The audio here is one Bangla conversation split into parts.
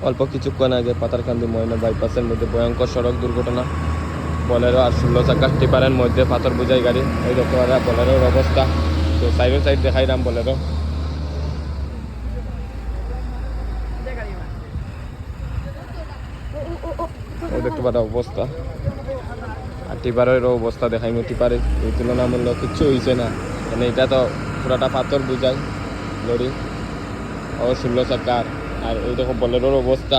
অল্প কিছুক্ষণ আগে পাতারকান্দি ময়না বাইপাসের মধ্যে ভয়ঙ্কর সড়ক দুর্ঘটনা। বলেরো আর 16 চাকার টিপারের মধ্যে পাথর বোঝাই গাড়ি। এই দেখতে পারা বলেরোর অবস্থা। তো সাইড দেখাইলাম বলেরো। এই দেখতে পারা অবস্থা। আর টিপারেরও অবস্থা দেখাইনি। টিপারে এই তুলনামূলক কিচ্ছু হয়েছে না, মানে এটা তো পুরাটা পাথর বোঝাই লরি ও 16 চাকার। আর ওই দেখো বলেরোর অবস্থা।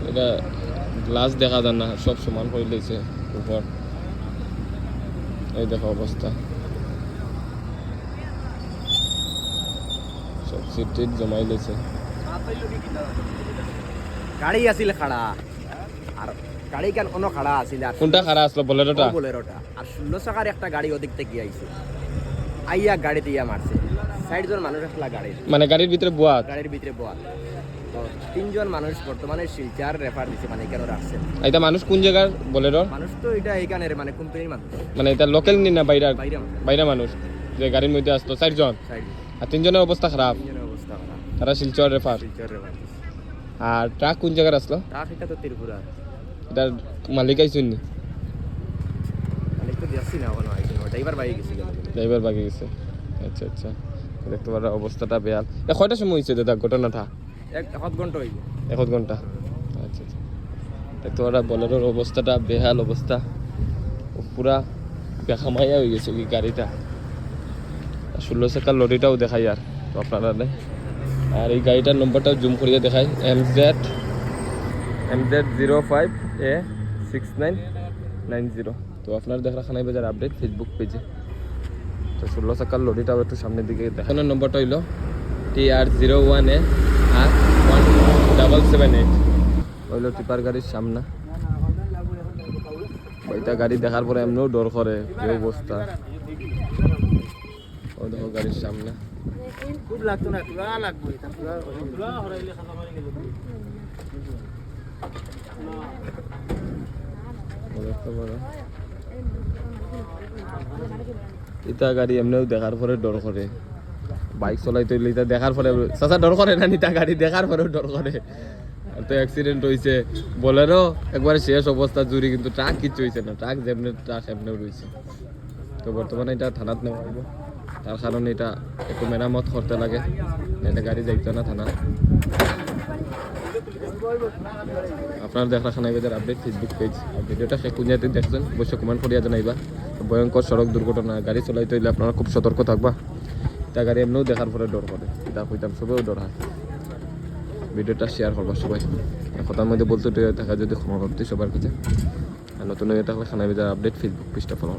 এটা গ্লাস দেখা যায় না, সব সমান করে দিয়েছে উপর। এই দেখো অবস্থা, সব সিট জমাই দিয়েছে। গাড়ি আছিল খাড়া, আর গাড়ি কেন অন্য খাড়া আছিল। আর কোনটা খারাপ আসলো? বলেরোটা। বলেরোটা আর 16 চাকার একটা গাড়ি ওদিক থেকে আইছে, আইয়া গাড়ি দিয়া মারছে। 60 জন মানুষ আসলা গাড়ির, মানে গাড়ির ভিতরে বুয়া, গাড়ির ভিতরে বল। তো 3 জন মানুষ বর্তমানে শিলচার রেফার দিছে, মানে কেন রাখছে। এটা মানুষ কোন জায়গার বলেরোর? মানুষ তো এটা এইখানের মানে কোম্পানির মানুষ, মানে এটা লোকাল নি না বাইরে? বাইরে বাইরে মানুষ যে গাড়ির মধ্যে আসলো 4 জন, সাইড আর 3 জনের অবস্থা খারাপ। 3 জনের অবস্থা খারাপ, তারা শিলচর রেফার। শিলচার রেফার দিছে। আর ট্রাক কোন জায়গার আসলো? ট্রাক এটা তো ত্রিপুরা, এটার মালিক আইসুন নি? মানে তো দেখছি না কোনো আইছে, ড্রাইভার বাইরে গেছিল। ড্রাইভার বাকি গেছে। আচ্ছা আচ্ছা, দেখতে পারা অবস্থাটা বেয়াল। কয়টার সময় হয়েছে দাদা ঘটনাটা? 1 ঘন্টা হইল। 1 ঘন্টা। আচ্ছা আচ্ছা, দেখতে পারা বলেরোর অবস্থাটা বেহাল অবস্থা। পুরা বেখামাইয়া হয়ে গেছে কি গাড়িটা। 16 চাকার লরিটাও দেখাই আর তো আপনারা নেই। আর এই গাড়িটার নম্বরটাও জুম করিয়ে দেখাই, MZ05A6990। তো আপনারা দেখা খানাই বাজার আপডেট ফেসবুক পেজে। তো 16 চাকার লরিটাও একটু সামনের দিকে দেখানোর নম্বরটা হইল TR01A1778 হইল টিপার গাড়ির সামনা। ওইটা গাড়ি দেখার পরে এমনিও ডর করে, যে অবস্থা। ওই দেখো গাড়ির সামনে খুব লাগতো না, পুরা লাগবে এটা, পুরা হরাইলে খাতা মারি গেল। ইটা গাড়ি এমনিও দেখার পরে ডর করে। বাইক চলাইতে হইলে এটা দেখার পরে চাচা ডর করে না? নিতা গাড়ি দেখার পরেও ডর করে। আর তো অ্যাক্সিডেন্ট হয়েছে বলেরও একবারে শেষ অবস্থা জুড়ি, কিন্তু ট্রাক কিচ্ছু হয়েছে না। ট্রাক যেমনি ট্রাক এমনিও রয়েছে। তো বর্তমানে এটা থানাত নেওয়া হইব, তার কারণে এটা একটু মেরামত করতে লাগে, এটা গাড়ি যাইতো না থানা। আপনার দেখা খানাই বাজার আপডেট ফেসবুক পেজ। আর ভিডিওটা সে কোন জায়গাতে দেখছেন অবশ্যই কমেন্ট করিয়া জানাইবা। ভয়ঙ্কর সড়ক দুর্ঘটনা, গাড়ি চলাইতে হইলে আপনারা খুব সতর্ক থাকবা। এটা গাড়ি এমনিও দেখার পরে ডর করে, এটা কইতাম সবেও ডর হয়। ভিডিওটা শেয়ার করবা সবাই। কথার মধ্যে বলতে থাকা যদি ক্ষমা করতে সবার কাছে। আর নতুন হয়ে থাকলে খানাই বাজার আপডেট ফেসবুক পেজটা ফলো।